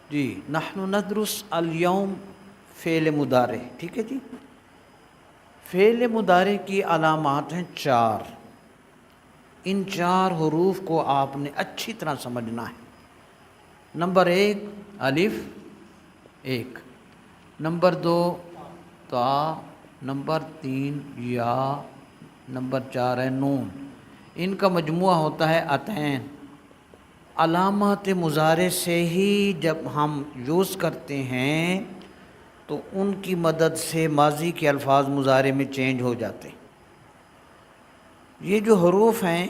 جی نحن ندرس الیوم فعل مضارع، ٹھیک ہے جی۔ فعل مضارع کی علامات ہیں چار، ان چار حروف کو آپ نے اچھی طرح سمجھنا ہے۔ نمبر ایک الف ایک، نمبر دو تا، نمبر تین یا، نمبر چار ہے نون، ان کا مجموعہ ہوتا ہے اتین۔ علامات مضارع سے ہی جب ہم یوز کرتے ہیں تو ان کی مدد سے ماضی کے الفاظ مضارع میں چینج ہو جاتے ہیں۔ یہ جو حروف ہیں،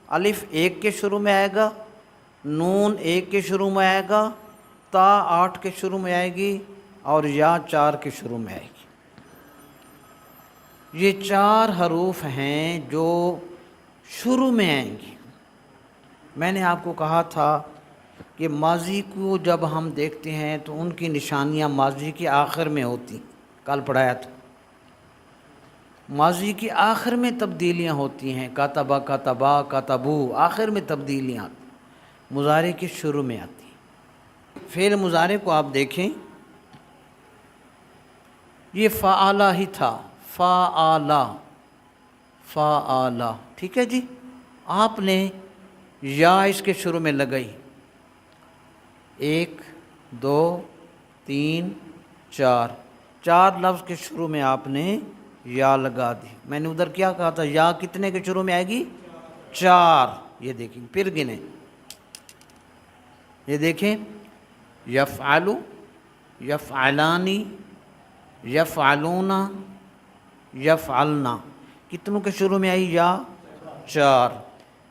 الف ایک کے شروع میں آئے گا، نون ایک کے شروع میں آئے گا، تا 8 کے شروع میں آئے گی، اور یا 4 کے شروع میں آئے گی۔ یہ چار حروف ہیں جو شروع میں آئیں گی۔ میں نے آپ کو کہا تھا کہ ماضی کو جب ہم دیکھتے ہیں تو ان کی نشانیاں ماضی کے آخر میں ہوتی، کل پڑھایا تھا۔ ماضی کے آخر میں تبدیلیاں ہوتی ہیں، کاتبہ کاتبا کاتبو، آخر میں تبدیلیاں آتی، مضارع کے شروع میں آتی ہیں۔ فعل مضارع کو آپ دیکھیں، یہ فعالہ ہی تھا، فعالہ فعالہ، ٹھیک ہے جی۔ آپ نے یا اس کے شروع میں لگائی، 1 2 3 4، 4 لفظ کے شروع میں آپ نے یا لگا دی۔ میں نے ادھر کیا کہا تھا، یا کتنے کے شروع میں آئے گی؟ 4۔ یہ دیکھیں، پھر گنیں، یہ دیکھیں، یفعل، یفعلانی، یفعلون، یفعلنا، کتنوں کے شروع میں آئی؟ یا 4۔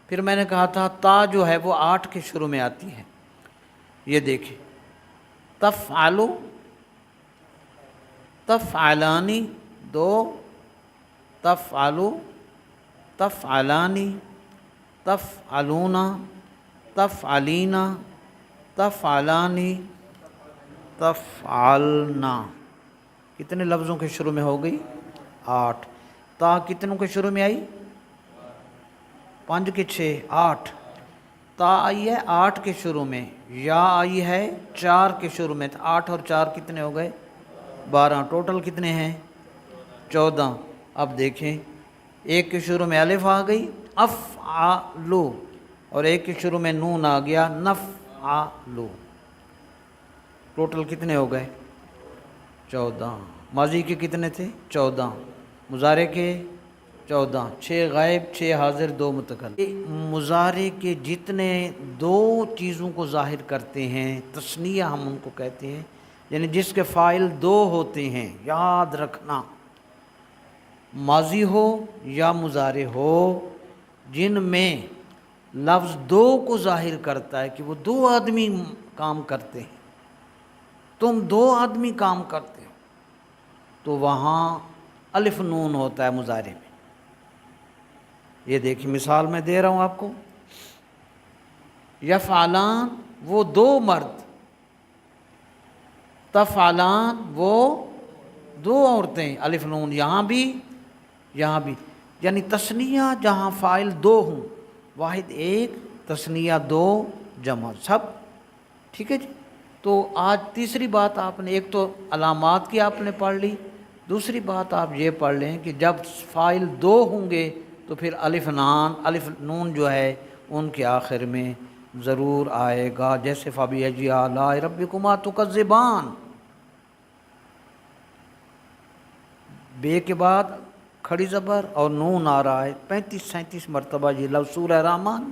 پھر میں نے کہا تھا تا جو ہے وہ 8 کے شروع میں آتی ہے۔ یہ دیکھیں، تفعلو، تفعلانی 2، تفعلو، تفعلانی، تفعلون، تفعلینا، تفعلانی، تفعلنا، کتنے لفظوں کے شروع میں ہو گئی؟ 8۔ تا کتنوں کے شروع میں آئی؟ 5 کے 6، 8۔ تا آئی ہے 8 کے شروع میں، یا آئی ہے 4 کے شروع میں، 8 اور 4 کتنے ہو گئے؟ 12۔ ٹوٹل کتنے ہیں؟ 14۔ اب دیکھیں، ایک کے شروع میں الف آ گئی، افعلو، اور ایک کے شروع میں نون آ گیا، نفعلو۔ ٹوٹل کتنے ہو گئے؟ 14۔ ماضی کے کتنے تھے؟ 14۔ مضارع کے 14، 6 غائب 6 حاضر 2 متکلم۔ مضارع کے جتنے 2 چیزوں کو ظاہر کرتے ہیں، تثنیہ ہم ان کو کہتے ہیں، یعنی جس کے فاعل 2 ہوتے ہیں، یاد رکھنا، ماضی ہو یا مضارع ہو، جن میں لفظ 2 کو ظاہر کرتا ہے کہ وہ 2 آدمی کام کرتے ہیں، تم 2 آدمی کام کرتے ہو، تو وہاں الف نون ہوتا ہے مضارع میں۔ یہ دیکھیں، مثال میں دے رہا ہوں آپ کو، یفعلان وہ 2 مرد، تفعلان وہ 2 عورتیں، الف نون یہاں بھی یہاں بھی، یعنی تثنیہ جہاں فاعل 2 ہوں، واحد 1، تثنیہ 2، جمع سب، ٹھیک ہے جی۔ تو آج تیسری بات آپ نے، ایک تو علامات کی آپ نے پڑھ لی، دوسری بات آپ یہ پڑھ لیں کہ جب فاعل 2 ہوں گے تو پھر الف نون جو ہے ان کے آخر میں ضرور آئے گا، جیسے فَبِأَيِّ آلَاءِ رَبِّكُمَا تُكَذِّبَانِ، بے کے بعد کھڑی زبر اور نون آ رہا ہے 35-37 مرتبہ یہ لفظ سورہ رحمان،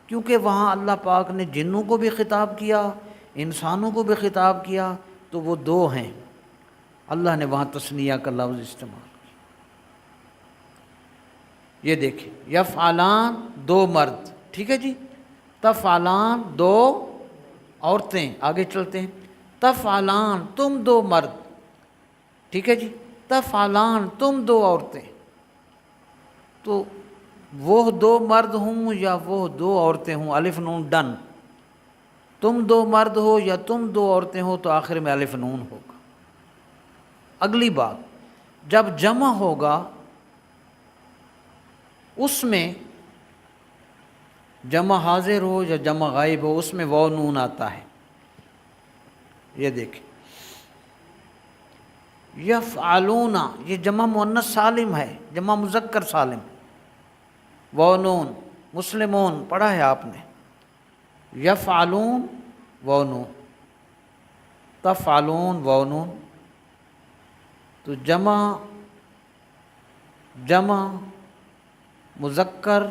کیونکہ وہاں اللہ پاک نے جنوں کو بھی خطاب کیا، انسانوں کو بھی خطاب کیا، تو وہ 2 ہیں، اللہ نے وہاں تثنیہ کا لفظ استعمال کیا۔ یہ دیکھیں، یفعلان 2 مرد، ٹھیک ہے جی، تفعلان 2 عورتیں، آگے چلتے ہیں، تفعلان تم 2 مرد، ٹھیک ہے جی، تفعلان تم 2 عورتیں، تو وہ 2 مرد ہوں یا وہ 2 عورتیں ہوں، الف نون ڈن، تم 2 مرد ہو یا تم 2 عورتیں ہو تو آخر میں الف نون ہوگا۔ اگلی بات، جب جمع ہوگا اس میں، جمع حاضر ہو یا جمع غائب ہو، اس میں واو نون آتا ہے، یہ دیکھیں یفعلون، یہ جمع مؤنث سالم ہے، جمع مذکر سالم، وونون، مسلمون پڑھا ہے آپ نے، یفعلون وونون، تفعلون وونون، تو جمع مذکر،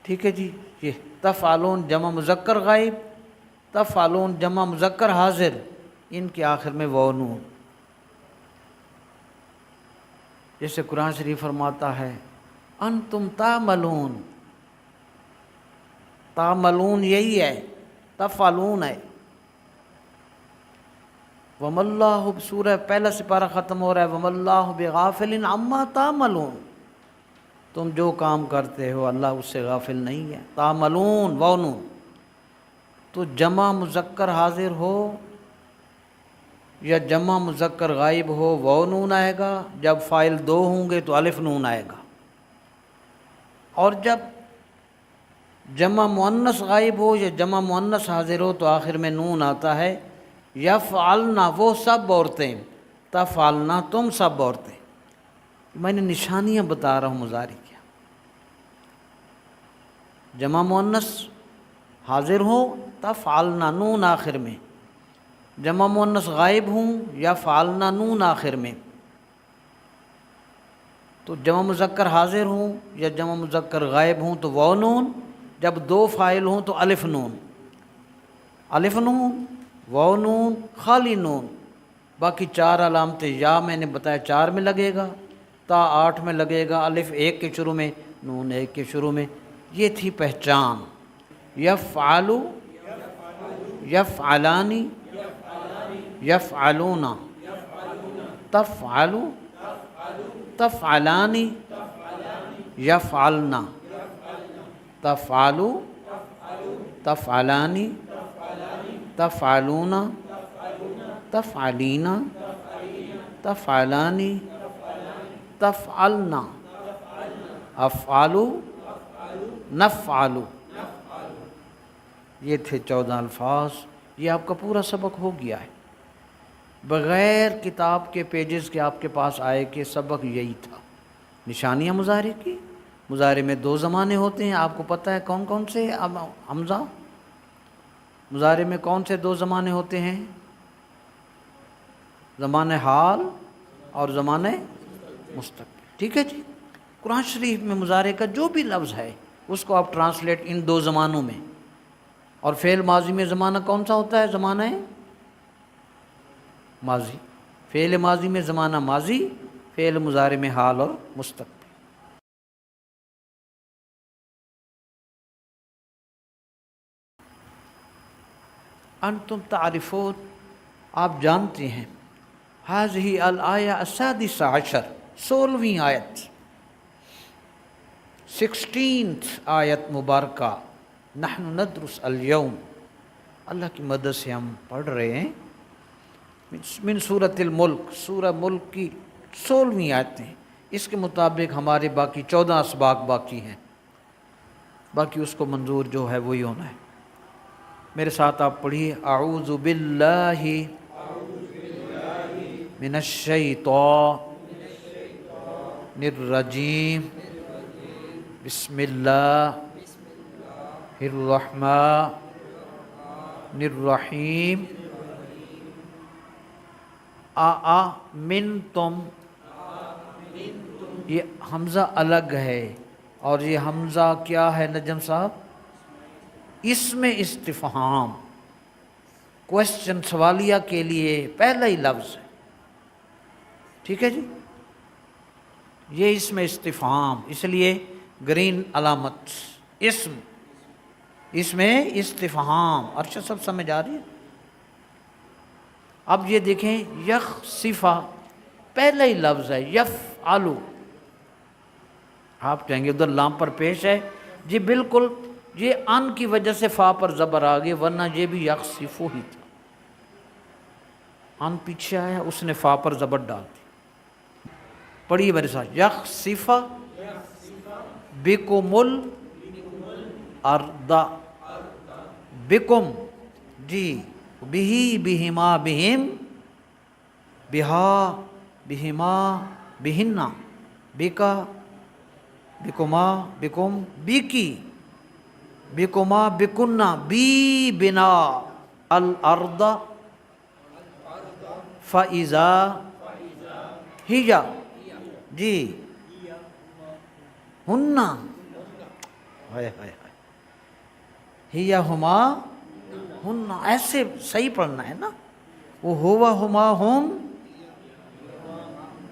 ٹھیک ہے جی، یہ تفعلون جمع مذکر غائب، تفعلون جمع مذکر حاضر، ان کے آخر میں وونون۔ جیسے قرآن شریف فرماتا ہے انتم تعملون، تعملون یہی ہے، تفعلون ہے۔ وَمَا اللَّهُ، سورہ پہلا سپارہ ختم ہو رہا ہے، وَمَا اللَّهُ بِغَافِلٍ عَمَّا تَعْمَلُونَ، تم جو کام کرتے ہو اللہ اس سے غافل نہیں ہے۔ تعملون وونون، تو جمع مذکر حاضر ہو یا جمع مذکر غائب ہو وونون آئے گا، جب فاعل دو ہوں گے تو الف نون آئے گا، اور جب جمع مؤنث غائب ہو یا جمع مؤنث حاضر ہو تو آخر میں نون آتا ہے۔ یفعلنا وہ سب عورتیں، تفعلنا تم سب عورتیں، میں نے نشانیاں بتا رہا ہوں مضارع کیا، جمع مؤنث حاضر ہو تفعلنا نون آخر میں، جمع مؤنث غائب ہوں یفعلنا نون آخر میں، تو جمع مذکر حاضر ہوں یا جمع مذکر غائب ہوں تو وہ نون، جب دو فاعل ہوں تو الف نون، الف نون واو نون خالی نون، باقی چار علامتیں یا میں نے بتایا 4 میں لگے گا، تا 8 میں لگے گا، الف 1 کے شروع میں، نون 1 کے شروع میں، یہ تھی پہچان۔ یفعلو، یفعلانی، یفعلون، تفعلو، تفعلانی، یفعلنا، تفعلو، تفعلانی، تفعلون، تفعلین، تفعلانی، تفعلنا، افعلو، نفعلو، یہ تھے 14 الفاظ۔ یہ آپ کا پورا سبق ہو گیا ہے، بغیر کتاب کے پیجز کے آپ کے پاس آئے کہ سبق یہی تھا۔ نشانیاں مضارع کی، مضارع میں 2 زمانے ہوتے ہیں، آپ کو پتہ ہے کون کون سے؟ اب حمزہ، مضارع میں کون سے 2 زمانے ہوتے ہیں؟ زمانہ حال اور زمانہ مستقبل، ٹھیک ہے جی۔ قرآن شریف میں مضارع کا جو بھی لفظ ہے اس کو آپ ٹرانسلیٹ ان 2 زمانوں میں، اور فعل ماضی میں زمانہ کون سا ہوتا ہے؟ زمانہ ماضی، فعل ماضی میں زمانہ ماضی، فعل مضارع میں حال اور مستقبل۔ انتم تعرفون، آپ جانتے ہیں، هذه الآیہ السادسہ عشر، 16ویں آیت، 16th آیت مبارکہ، نحن ندرس اليوم، اللہ کی مدد سے ہم پڑھ رہے ہیں، من سورۃ الملک، سورہ ملک کی 16ویں آیتیں، اس کے مطابق ہمارے باقی 14 اسباق باقی ہیں، باقی اس کو منظور جو ہے وہی ہونا ہے۔ میرے ساتھ آپ پڑھیے، اعوذ باللہ من الشیطان الرجیم، بسم اللہ الرحمن الرحیم، آمنتم، یہ حمزہ الگ ہے، اور یہ حمزہ کیا ہے نجم صاحب؟ اسم استفہام، کوشچن، سوالیہ کے لیے پہلا ہی لفظ ہے، ٹھیک ہے جی، یہ اسم استفہام، اس لیے گرین علامت، اسم استفہام، ارشد سب سمجھ آ رہی ہے؟ اب یہ دیکھیں، یخصفہ پہلا ہی لفظ ہے، یفعلو، آپ کہیں گے ادھر لام پر پیش ہے، جی بالکل، یہ ان کی وجہ سے فا پر زبر آ گئی، ورنہ یہ بھی یخصفو ہی تھا، ان پیچھے آیا، اس نے فا پر زبر ڈال دی۔ پڑھیے میرے ساتھ، یخصفہ بکم الارض، بکم، جی بہی بہما بہم بہا بہما بہنہ بکا بکما بکم بکی بکما بکنہ بی بنا الارض فاذا ہی جی ہنہ ہائے ہائے ہیا ہما ہنہ، ایسے صحیح پڑھنا ہے نا. وہ ہوا ہما ہم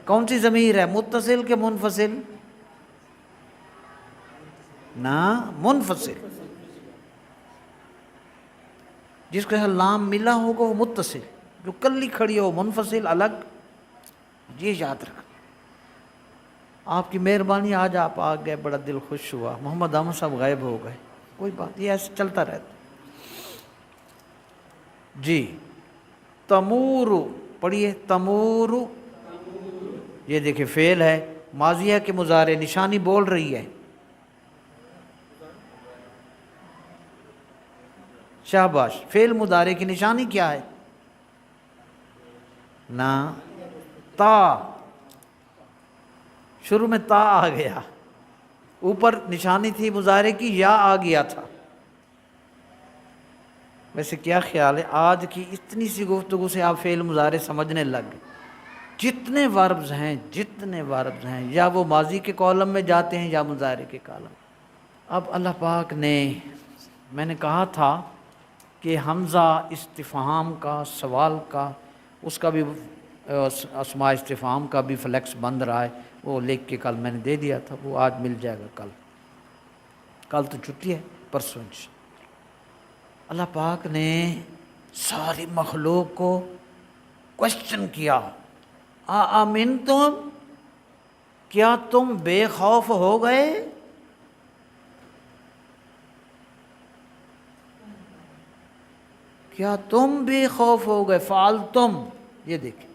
کون سی ضمیر ہے، متصل کے منفصل؟ نا منفصل. جس کے لام ملا ہوگا وہ متصل، جو کلی کھڑی ہو منفصل الگ. یہ یاد رکھنا. آپ کی مہربانی آج آپ آ گئے، بڑا دل خوش ہوا. محمد احمد صاحب غائب ہو گئے، کوئی بات، یہ ایسے چلتا رہتا. جی تمور پڑھیے، تمور. یہ دیکھیں فعل ہے، ماضیہ کے مضارع، نشانی بول رہی ہے. شاباش. فعل مضارع کی نشانی کیا ہے؟ نا تا. شروع میں تا آ گیا، اوپر نشانی تھی مضارع کی، یا آ گیا تھا. ویسے کیا خیال ہے آج کی اتنی سی گفتگو سے آپ فعل مضارع سمجھنے لگ گئے؟ جتنے وربز ہیں یا وہ ماضی کے کالم میں جاتے ہیں یا مضارع کے کالم. اب اللہ پاک نے، میں نے کہا تھا کہ حمزہ استفہام کا، سوال کا، اس کا بھی اسماء استفہام کا بھی فلیکس بند رہا ہے. وہ لکھ کے کل میں نے دے دیا تھا، وہ آج مل جائے گا. کل تو چھٹی ہے، پرسوں انشاءاللہ. اللہ پاک نے ساری مخلوق کو کوشچن کیا، آمنتم، کیا تم بے خوف ہو گئے؟ کیا تم بے خوف ہو گئے؟ فعلتم، یہ دیکھیں،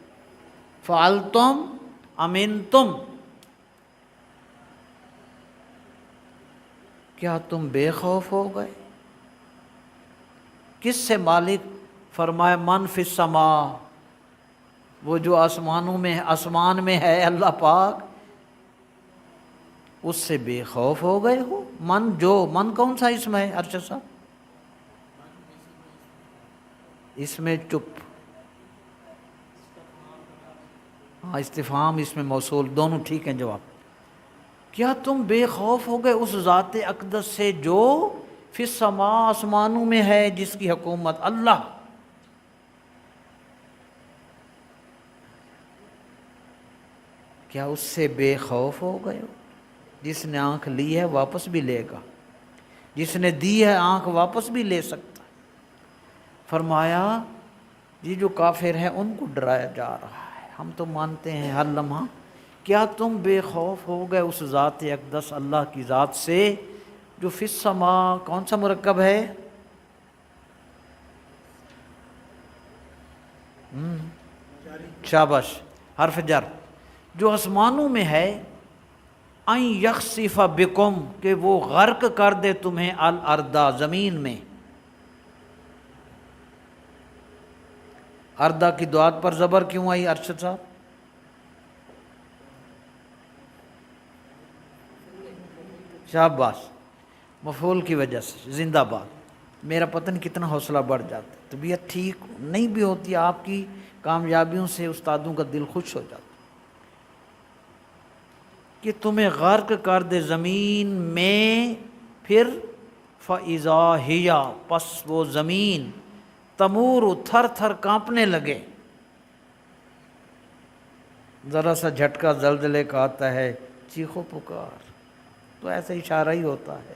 فعلتم امنتم، کیا تم بے خوف ہو گئے؟ کس سے مالک؟ فرمایا من فی السماء، وہ جو آسمان میں ہے اللہ پاک، اس سے بے خوف ہو گئے ہو؟ من کون سا اسم ہے ارشد صاحب؟ اس میں چپ، ہاں استفہام اس میں موصول، دونوں ٹھیک ہیں جواب. کیا تم بے خوف ہو گئے اس ذات اقدس سے جو فی السماء، آسمانوں میں ہے، جس کی حکومت اللہ. کیا اس سے بے خوف ہو گئے ہو؟ جس نے آنکھ لی ہے واپس بھی لے گا، جس نے دی ہے آنکھ واپس بھی لے سکتا. فرمایا یہ جو کافر ہیں ان کو ڈرایا جا رہا ہے، ہم تو مانتے ہیں ہر لمحہ. کیا تم بے خوف ہو گئے اس ذات اقدس اللہ کی ذات سے جو فی السماء، کون سا مرکب ہے؟ شاباش، حرف جر، جو آسمانوں میں ہے. ان یخسف بکم، کہ وہ غرق کر دے تمہیں، الارض، زمین میں. اردہ کی دعات پر زبر کیوں آئی ارشد صاحب؟ شاباش، مفعول کی وجہ سے. زندہ باد. میرا پتہ نہیں کتنا حوصلہ بڑھ جاتا ہے. طبیعت ٹھیک نہیں بھی ہوتی، آپ کی کامیابیوں سے استادوں کا دل خوش ہو جاتا کہ تمہیں غرق کر دے زمین میں. پھر فَإِذَا هِيَ، پس وہ زمین، تمور، تھر تھر کانپنے لگے. ذرا سا جھٹکا زلزلے کا آتا ہے، چیخو پکار، تو ایسا اشارہ ہی ہوتا ہے.